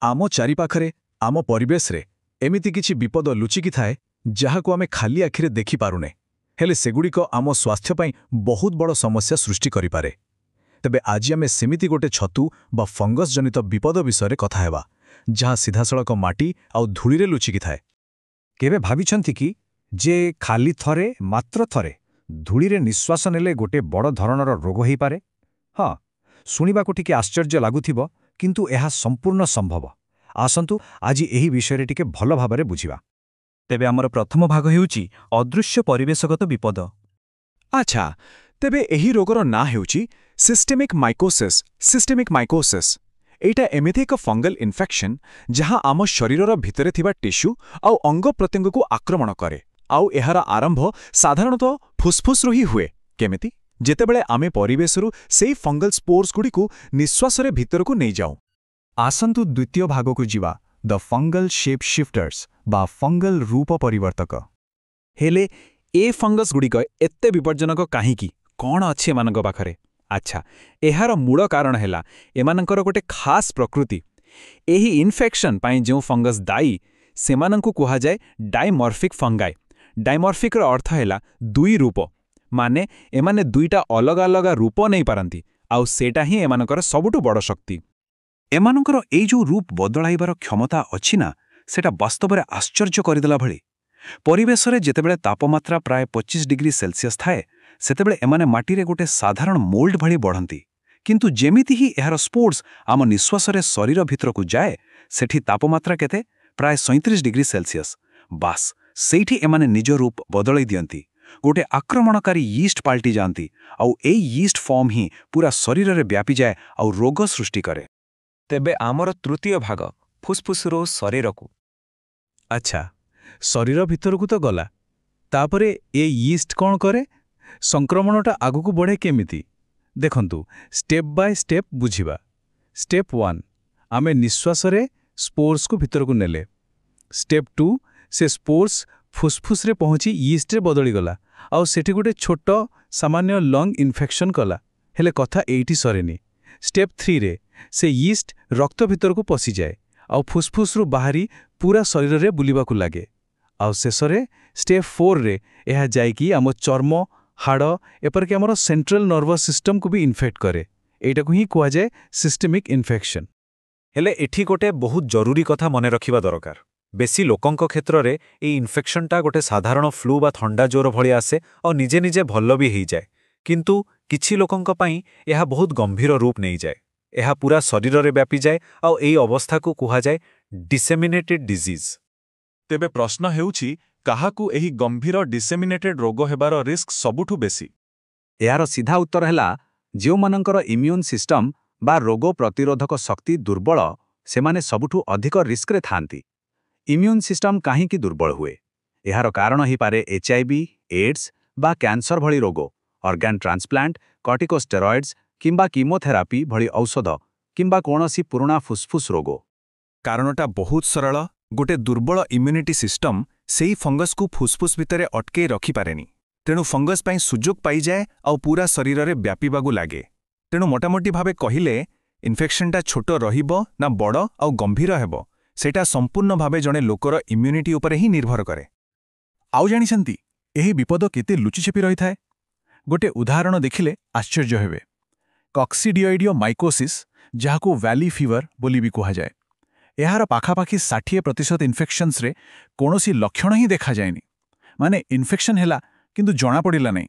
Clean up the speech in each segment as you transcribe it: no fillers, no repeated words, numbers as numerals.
ଆମ ଚାରିପାଖରେ ଆମ ପରିବେଶରେ ଏମିତି କିଛି ବିପଦ ଲୁଚିକି ଥାଏ ଯାହାକୁ ଆମେ ଖାଲି ଆଖିରେ ଦେଖିପାରୁନେ, ହେଲେ ସେଗୁଡ଼ିକ ଆମ ସ୍ୱାସ୍ଥ୍ୟ ପାଇଁ ବହୁତ ବଡ଼ ସମସ୍ୟା ସୃଷ୍ଟି କରିପାରେ। ତେବେ ଆଜି ଆମେ ସେମିତି ଗୋଟେ ଛତୁ ବା ଫଙ୍ଗସ୍ ଜନିତ ବିପଦ ବିଷୟରେ କଥା ହେବା, ଯାହା ସିଧାସଳଖ ମାଟି ଆଉ ଧୂଳିରେ ଲୁଚିକି ଥାଏ। କେବେ ଭାବିଛନ୍ତି କି ଯେ ଖାଲି ଥରେ ମାତ୍ର ଥରେ ଧୂଳିରେ ନିଶ୍ୱାସ ନେଲେ ଗୋଟେ ବଡ଼ ଧରଣର ରୋଗ ହୋଇପାରେ? ହଁ, ଶୁଣିବାକୁ ଟିକେ ଆଶ୍ଚର୍ଯ୍ୟ ଲାଗୁଥିବ, କିନ୍ତୁ ଏହା ସମ୍ପୂର୍ଣ୍ଣ ସମ୍ଭବ। ଆସନ୍ତୁ ଆଜି ଏହି ବିଷୟରେ ଟିକେ ଭଲ ଭାବରେ ବୁଝିବା। ତେବେ ଆମର ପ୍ରଥମ ଭାଗ ହେଉଛି ଅଦୃଶ୍ୟ ପରିବେଶଗତ ବିପଦ। ଆଚ୍ଛା, ତେବେ ଏହି ରୋଗର ନାଁ ହେଉଛି ସିଷ୍ଟେମିକ୍ ମାଇକୋସିସ୍। ଏଇଟା ଏମିତି ଏକ ଫଙ୍ଗଲ ଇନଫେକ୍ସନ୍ ଯାହା ଆମ ଶରୀରର ଭିତରେ ଥିବା ଟିସ୍ୟୁ ଆଉ ଅଙ୍ଗ ପ୍ରତ୍ୟଙ୍ଗକୁ ଆକ୍ରମଣ କରେ। ଆଉ ଏହାର ଆରମ୍ଭ ସାଧାରଣତଃ ଫୁସ୍ଫୁସ୍ରୁ ହିଁ ହୁଏ। କେମିତି? ଯେତେବେଳେ ଆମେ ପରିବେଶରୁ ସେଇ ଫଙ୍ଗଲ ସ୍ପୋର୍ସଗୁଡ଼ିକୁ ନିଶ୍ୱାସରେ ଭିତରକୁ ନେଇଯାଉ। ଆସନ୍ତୁ ଦ୍ୱିତୀୟ ଭାଗକୁ ଯିବା, ଦ ଫଙ୍ଗଲ ଶେପ୍ ଶିଫ୍ଟର୍ସ ବା ଫଙ୍ଗଲ ରୂପ ପରିବର୍ତ୍ତକ। ହେଲେ ଏ ଫଙ୍ଗସଗୁଡ଼ିକ ଏତେ ବିପଜ୍ଜନକ କାହିଁକି? କ'ଣ ଅଛି ଏମାନଙ୍କ ପାଖରେ? ଆଚ୍ଛା, ଏହାର ମୂଳ କାରଣ ହେଲା ଏମାନଙ୍କର ଗୋଟେ ଖାସ୍ ପ୍ରକୃତି। ଏହି ଇନଫେକ୍ସନ୍ ପାଇଁ ଯେଉଁ ଫଙ୍ଗସ୍ ଦାୟୀ, ସେମାନଙ୍କୁ କୁହାଯାଏ ଡାଇମର୍ଫିକ୍ ଫଙ୍ଗାଇ। ଡାଇମର୍ଫିକ୍ର ଅର୍ଥ ହେଲା ଦୁଇ ରୂପ, ମାନେ ଏମାନେ ଦୁଇଟା ଅଲଗା ଅଲଗା ରୂପ ନେଇପାରନ୍ତି, ଆଉ ସେଇଟା ହିଁ ଏମାନଙ୍କର ସବୁଠୁ ବଡ଼ ଶକ୍ତି। ଏମାନଙ୍କର ଏଇ ଯେଉଁ ରୂପ ବଦଳାଇବାର କ୍ଷମତା ଅଛି ନା, ସେଇଟା ବାସ୍ତବରେ ଆଶ୍ଚର୍ଯ୍ୟ କରିଦେଲା ଭଳି। ପରିବେଶରେ ଯେତେବେଳେ ତାପମାତ୍ରା ପ୍ରାୟ 25 ଡିଗ୍ରୀ ସେଲସିୟସ୍ ଥାଏ, ସେତେବେଳେ ଏମାନେ ମାଟିରେ ଗୋଟେ ସାଧାରଣ ମୋଲ୍ଡ ଭଳି ବଢ଼ନ୍ତି। କିନ୍ତୁ ଯେମିତି ହିଁ ଏହାର ସ୍ପୋର୍ସ ଆମ ନିଶ୍ୱାସରେ ଶରୀର ଭିତରକୁ ଯାଏ, ସେଠି ତାପମାତ୍ରା କେତେ? ପ୍ରାୟ 37 ଡିଗ୍ରୀ ସେଲସିୟସ୍। ବାସ୍, ସେଇଠି ଏମାନେ ନିଜ ରୂପ ବଦଳାଇ ଦିଅନ୍ତି। ଗୋଟେ ଆକ୍ରମଣକାରୀ ଇଷ୍ଟ ପାଲଟି ଯାଆନ୍ତି, ଆଉ ଏଇ ଇଷ୍ଟ ଫର୍ମ ହିଁ ପୁରା ଶରୀରରେ ବ୍ୟାପିଯାଏ ଆଉ ରୋଗ ସୃଷ୍ଟି କରେ। ତେବେ ଆମର ତୃତୀୟ ଭାଗ, ଫୁସ୍ଫୁସ୍ରୁ ଶରୀରକୁ। ଆଚ୍ଛା, ଶରୀର ଭିତରକୁ ତ ଗଲା, ତାପରେ ଏ ଇଷ୍ଟ କ'ଣ କରେ? ସଂକ୍ରମଣଟା ଆଗକୁ ବଢ଼େ କେମିତି? ଦେଖନ୍ତୁ, ଷ୍ଟେପ୍ ବାଇ ଷ୍ଟେପ୍ ବୁଝିବା। ଷ୍ଟେପ୍ 1, ଆମେ ନିଶ୍ୱାସରେ ସ୍ପୋର୍ସକୁ ଭିତରକୁ ନେଲେ। ଷ୍ଟେପ୍ 2, ସେ ସ୍ପୋର୍ସ ଫୁସ୍ଫୁସ୍ରେ ପହଞ୍ଚି ଇଷ୍ଟରେ ବଦଳିଗଲା, ଆଉ ସେଠି ଗୋଟେ ଛୋଟ ସାମାନ୍ୟ ଲଙ୍ଗ ଇନଫେକ୍ସନ୍ କଲା। ହେଲେ କଥା ଏଇଠି ସରେନି। ଷ୍ଟେପ୍ 3ରେ ସେ ଇଷ୍ଟ ରକ୍ତ ଭିତରକୁ ପଶିଯାଏ, ଆଉ ଫୁସ୍ଫୁସ୍ରୁ ବାହାରି ପୁରା ଶରୀରରେ ବୁଲିବାକୁ ଲାଗେ। ଆଉ ଶେଷରେ ଷ୍ଟେପ୍ 4ରେ ଏହା ଯାଇକି ଆମ ଚର୍ମ, ହାଡ଼, ଏପରିକି ଆମର ସେଣ୍ଟ୍ରାଲ ନର୍ଭସ୍ ସିଷ୍ଟମକୁ ବି ଇନଫେକ୍ଟ କରେ। ଏଇଟାକୁ ହିଁ କୁହାଯାଏ ସିଷ୍ଟେମିକ୍ ଇନଫେକ୍ସନ୍। ହେଲେ ଏଠି ଗୋଟେ ବହୁତ ଜରୁରୀ କଥା ମନେ ରଖିବା ଦରକାର। ବେଶୀ ଲୋକଙ୍କ କ୍ଷେତ୍ରରେ ଏହି ଇନଫେକ୍ସନ୍ଟା ଗୋଟେ ସାଧାରଣ ଫ୍ଲୁ ବା ଥଣ୍ଡା ଜ୍ୱର ଭଳି ଆସେ ଆଉ ନିଜେ ନିଜେ ଭଲ ବି ହେଇଯାଏ। କିନ୍ତୁ କିଛି ଲୋକଙ୍କ ପାଇଁ ଏହା ବହୁତ ଗମ୍ଭୀର ରୂପ ନେଇଯାଏ। ଏହା ପୁରା ଶରୀରରେ ବ୍ୟାପିଯାଏ, ଆଉ ଏହି ଅବସ୍ଥାକୁ କୁହାଯାଏ ଡିସେମିନେଟେଡ୍ ଡିଜିଜ୍। ତେବେ ପ୍ରଶ୍ନ ହେଉଛି, କାହାକୁ ଏହି ଗମ୍ଭୀର ଡିସେମିନେଟେଡ୍ ରୋଗ ହେବାର ରିସ୍କ ସବୁଠୁ ବେଶୀ? ଏହାର ସିଧା ଉତ୍ତର ହେଲା, ଯେଉଁମାନଙ୍କର ଇମ୍ୟୁନ୍ ସିଷ୍ଟମ୍ ବା ରୋଗ ପ୍ରତିରୋଧକ ଶକ୍ତି ଦୁର୍ବଳ, ସେମାନେ ସବୁଠୁ ଅଧିକ ରିସ୍କରେ ଥାଆନ୍ତି। ଇମ୍ୟୁନ୍ ସିଷ୍ଟମ୍ କାହିଁକି ଦୁର୍ବଳ ହୁଏ? ଏହାର କାରଣ ହୋଇପାରେ HIV, ଏଡ୍ସ ବା କ୍ୟାନ୍ସର ଭଳି ରୋଗ, ଅର୍ଗାନ୍ ଟ୍ରାନ୍ସପ୍ଲାଣ୍ଟ, କର୍ଟିକୋଷ୍ଟେରଏଡ୍ସ କିମ୍ବା କିମୋଥେରାପି ଭଳି ଔଷଧ, କିମ୍ବା କୌଣସି ପୁରୁଣା ଫୁସ୍ଫୁସ୍ ରୋଗ। କାରଣଟା ବହୁତ ସରଳ। ଗୋଟେ ଦୁର୍ବଳ ଇମ୍ୟୁନିଟି ସିଷ୍ଟମ୍ ସେଇ ଫଙ୍ଗସକୁ ଫୁସ୍ଫୁସ୍ ଭିତରେ ଅଟକେଇ ରଖିପାରେନି। ତେଣୁ ଫଙ୍ଗସ୍ ପାଇଁ ସୁଯୋଗ ପାଇଯାଏ ଆଉ ପୁରା ଶରୀରରେ ବ୍ୟାପିବାକୁ ଲାଗେ। ତେଣୁ ମୋଟାମୋଟି ଭାବେ କହିଲେ, ଇନଫେକ୍ସନ୍ଟା ଛୋଟ ରହିବ ନା ବଡ଼ ଆଉ ଗମ୍ଭୀର ହେବ, ସେଇଟା ସମ୍ପୂର୍ଣ୍ଣ ଭାବେ ଜଣେ ଲୋକର ଇମ୍ୟୁନିଟି ଉପରେ ହିଁ ନିର୍ଭର କରେ। ଆଉ ଜାଣିଛନ୍ତି ଏହି ବିପଦ କେତେ ଲୁଚିଛେପି ରହିଥାଏ? ଗୋଟେ ଉଦାହରଣ ଦେଖିଲେ ଆଶ୍ଚର୍ଯ୍ୟ ହେବେ। କକ୍ସିଡିଓଇଡିଓ ମାଇକୋସିସ୍, ଯାହାକୁ ଭ୍ୟାଲି ଫିଭର ବୋଲି ବି କୁହାଯାଏ, ଏହାର ପାଖାପାଖି 60% ଇନଫେକ୍ସନ୍ସରେ କୌଣସି ଲକ୍ଷଣ ହିଁ ଦେଖାଯାଏନି। ମାନେ ଇନଫେକ୍ସନ୍ ହେଲା, କିନ୍ତୁ ଜଣାପଡ଼ିଲା ନାହିଁ।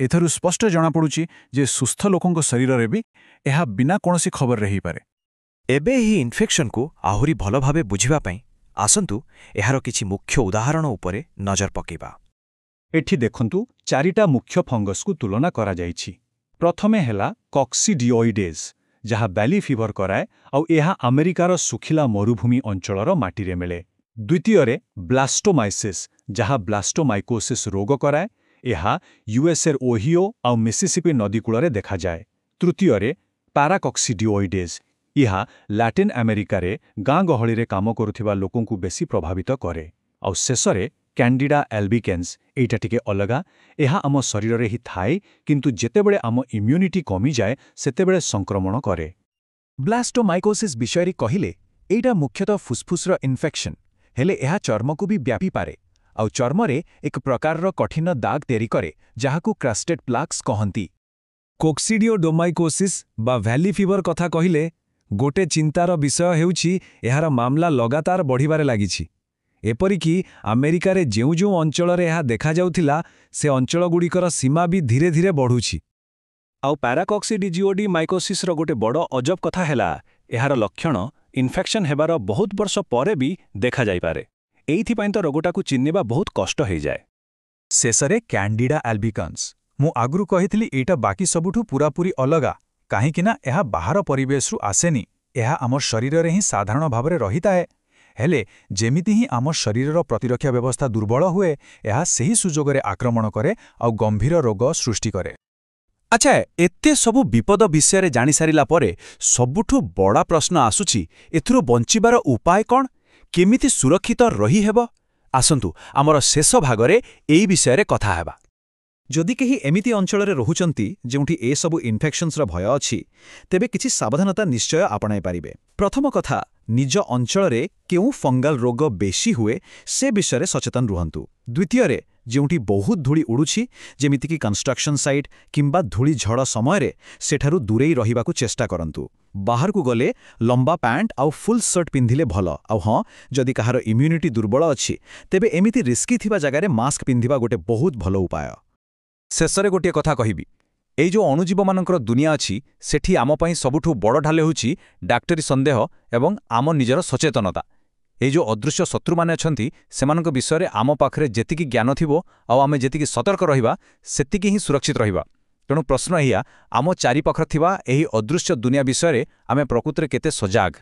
ଏଥିରୁ ସ୍ପଷ୍ଟ ଜଣାପଡ଼ୁଛି ଯେ ସୁସ୍ଥ ଲୋକଙ୍କ ଶରୀରରେ ବି ଏହା ବିନା କୌଣସି ଖବରରେ ହେଇପାରେ। ଏବେ ଏହି ଇନଫେକ୍ସନ୍କୁ ଆହୁରି ଭଲ ଭାବେ ବୁଝିବା ପାଇଁ ଆସନ୍ତୁ ଏହାର କିଛି ମୁଖ୍ୟ ଉଦାହରଣ ଉପରେ ନଜର ପକାଇବା। ଏଠି ଦେଖନ୍ତୁ, 4ଟା ମୁଖ୍ୟ ଫଙ୍ଗସକୁ ତୁଳନା କରାଯାଇଛି। ପ୍ରଥମେ ହେଲା କକ୍ସିଡିଓଇଡେଜ୍, ଯାହା ଭ୍ୟାଲି ଫିଭର କରାଏ, ଆଉ ଏହା ଆମେରିକାର ଶୁଖିଲା ମରୁଭୂମି ଅଞ୍ଚଳର ମାଟିରେ ମିଳେ। ଦ୍ୱିତୀୟରେ ବ୍ଲାଷ୍ଟୋମାଇସିସ୍, ଯାହା ବ୍ଲାଷ୍ଟୋମାଇକୋସିସ୍ ରୋଗ କରାଏ। ଏହା ୟୁଏସ୍ଏର ଓହିଓ ଆଉ ମିସିସିପି ନଦୀକୂଳରେ ଦେଖାଯାଏ। ତୃତୀୟରେ ପାରାକକ୍ସିଡିଓଇଡେଜ୍, ଏହା ଲାଟିନ୍ ଆମେରିକାରେ ଗାଁ ଗହଳିରେ କାମ କରୁଥିବା ଲୋକଙ୍କୁ ବେଶୀ ପ୍ରଭାବିତ କରେ। ଆଉ ଶେଷରେ କ୍ୟାଣ୍ଡିଡା ଆଲବିକେନ୍ସ, ଏଇଟା ଟିକେ ଅଲଗା। ଏହା ଆମ ଶରୀରରେ ହିଁ ଥାଏ, କିନ୍ତୁ ଯେତେବେଳେ ଆମ ଇମ୍ୟୁନିଟି କମିଯାଏ, ସେତେବେଳେ ସଂକ୍ରମଣ କରେ। ବ୍ଲାଷ୍ଟୋମାଇକୋସିସ୍ ବିଷୟରେ କହିଲେ ଏଇଟା ମୁଖ୍ୟତଃ ଫୁସ୍ଫୁସ୍ର ଇନଫେକ୍ସନ୍, ହେଲେ ଏହା ଚର୍ମକୁ ବି ବ୍ୟାପିପାରେ ଆଉ ଚର୍ମରେ ଏକ ପ୍ରକାରର କଠିନ ଦାଗ ତିଆରି କରେ ଯାହାକୁ କ୍ରାଷ୍ଟେଡ୍ ପ୍ଲାକ୍ସ କହନ୍ତି। କୋକ୍ସିଡିଓଡୋମାଇକୋସିସ୍ ବା ଭ୍ୟାଲି ଫିଭର କଥା କହିଲେ ଗୋଟେ ଚିନ୍ତାର ବିଷୟ ହେଉଛି ଏହାର ମାମଲା ଲଗାତାର ବଢ଼ିବାରେ ଲାଗିଛି। ଏପରିକି ଆମେରିକାରେ ଯେଉଁ ଯେଉଁ ଅଞ୍ଚଳରେ ଏହା ଦେଖାଯାଉଥିଲା ସେ ଅଞ୍ଚଳଗୁଡ଼ିକର ସୀମା ବି ଧୀରେ ଧୀରେ ବଢ଼ୁଛି। ଆଉ ପ୍ୟାରାକକ୍ସିଡିଓଡୋମାଇକୋସିସ୍ର ଗୋଟେ ବଡ଼ ଅଜବ କଥା ହେଲା ଏହାର ଲକ୍ଷଣ ଇନଫେକ୍ସନ୍ ହେବାର ବହୁତ ବର୍ଷ ପରେ ବି ଦେଖାଯାଇପାରେ। ଏଇଥିପାଇଁ ତ ରୋଗଟାକୁ ଚିହ୍ନିବା ବହୁତ କଷ୍ଟ ହେଇଯାଏ। ଶେଷରେ କ୍ୟାଣ୍ଡିଡା ଆଲବିକନ୍ସ। ମୁଁ ଆଗରୁ କହିଥିଲି ଏଇଟା ବାକି ସବୁଠୁ ପୂରାପୂରି ଅଲଗା, କାହିଁକିନା ଏହା ବାହାର ପରିବେଶରୁ ଆସେନି, ଏହା ଆମ ଶରୀରରେ ହିଁ ସାଧାରଣ ଭାବରେ ରହିଥାଏ। ହେଲେ ଯେମିତି ହିଁ ଆମ ଶରୀରର ପ୍ରତିରକ୍ଷା ବ୍ୟବସ୍ଥା ଦୁର୍ବଳ ହୁଏ, ଏହା ସେହି ସୁଯୋଗରେ ଆକ୍ରମଣ କରେ ଆଉ ଗମ୍ଭୀର ରୋଗ ସୃଷ୍ଟି କରେ। ଆଚ୍ଛା, ଏତେ ସବୁ ବିପଦ ବିଷୟରେ ଜାଣିସାରିଲା ପରେ ସବୁଠୁ ବଡ଼ ପ୍ରଶ୍ନ ଆସୁଛି, ଏଥିରୁ ବଞ୍ଚିବାର ଉପାୟ କ'ଣ? କେମିତି ସୁରକ୍ଷିତ ରହିହେବ? ଆସନ୍ତୁ ଆମର ଶେଷ ଭାଗରେ ଏଇ ବିଷୟରେ କଥା ହେବା। ଯଦି କେହି ଏମିତି ଅଞ୍ଚଳରେ ରହୁଛନ୍ତି ଯେଉଁଠି ଏସବୁ ଇନଫେକ୍ସନ୍ସର ଭୟ ଅଛି, ତେବେ କିଛି ସାବଧାନତା ନିଶ୍ଚୟ ଆପଣାଇ ପାରିବେ। ପ୍ରଥମ କଥା, ନିଜ ଅଞ୍ଚଳରେ କେଉଁ ଫଙ୍ଗଲ ରୋଗ ବେଶୀ ହୁଏ ସେ ବିଷୟରେ ସଚେତନ ରୁହନ୍ତୁ। ଦ୍ୱିତୀୟରେ, ଯେଉଁଠି ବହୁତ ଧୂଳି ଉଡ଼ୁଛି, ଯେମିତିକି କନଷ୍ଟ୍ରକ୍ସନ୍ ସାଇଟ୍ କିମ୍ବା ଧୂଳି ଝଡ଼ ସମୟରେ, ସେଠାରୁ ଦୂରେଇ ରହିବାକୁ ଚେଷ୍ଟା କରନ୍ତୁ। ବାହାରକୁ ଗଲେ ଲମ୍ବା ପ୍ୟାଣ୍ଟ ଆଉ ଫୁଲ୍ ସର୍ଟ ପିନ୍ଧିଲେ ଭଲ। ଆଉ ହଁ, ଯଦି କାହାର ଇମ୍ୟୁନିଟି ଦୁର୍ବଳ ଅଛି, ତେବେ ଏମିତି ରିସ୍କି ଥିବା ଜାଗାରେ ମାସ୍କ ପିନ୍ଧିବା ଗୋଟେ ବହୁତ ଭଲ ଉପାୟ। ଶେଷରେ ଗୋଟିଏ କଥା କହିବି, ଏଇ ଯେଉଁ ଅଣୁଜୀବମାନଙ୍କର ଦୁନିଆ ଅଛି, ସେଠି ଆମ ପାଇଁ ସବୁଠୁ ବଡ଼ ଢାଲ ହେଉଛି ଡାକ୍ତରୀ ସନ୍ଦେହ ଏବଂ ଆମ ନିଜର ସଚେତନତା। ଏଇ ଯେଉଁ ଅଦୃଶ୍ୟ ଶତ୍ରୁମାନେ ଅଛନ୍ତି, ସେମାନଙ୍କ ବିଷୟରେ ଆମ ପାଖରେ ଯେତିକି ଜ୍ଞାନ ଥିବ ଆଉ ଆମେ ଯେତିକି ସତର୍କ ରହିବା, ସେତିକି ହିଁ ସୁରକ୍ଷିତ ରହିବା। ତେଣୁ ପ୍ରଶ୍ନ ଏଇଆ, ଆମ ଚାରିପାଖରେ ଥିବା ଏହି ଅଦୃଶ୍ୟ ଦୁନିଆ ବିଷୟରେ ଆମେ ପ୍ରକୃତରେ କେତେ ସଜାଗ?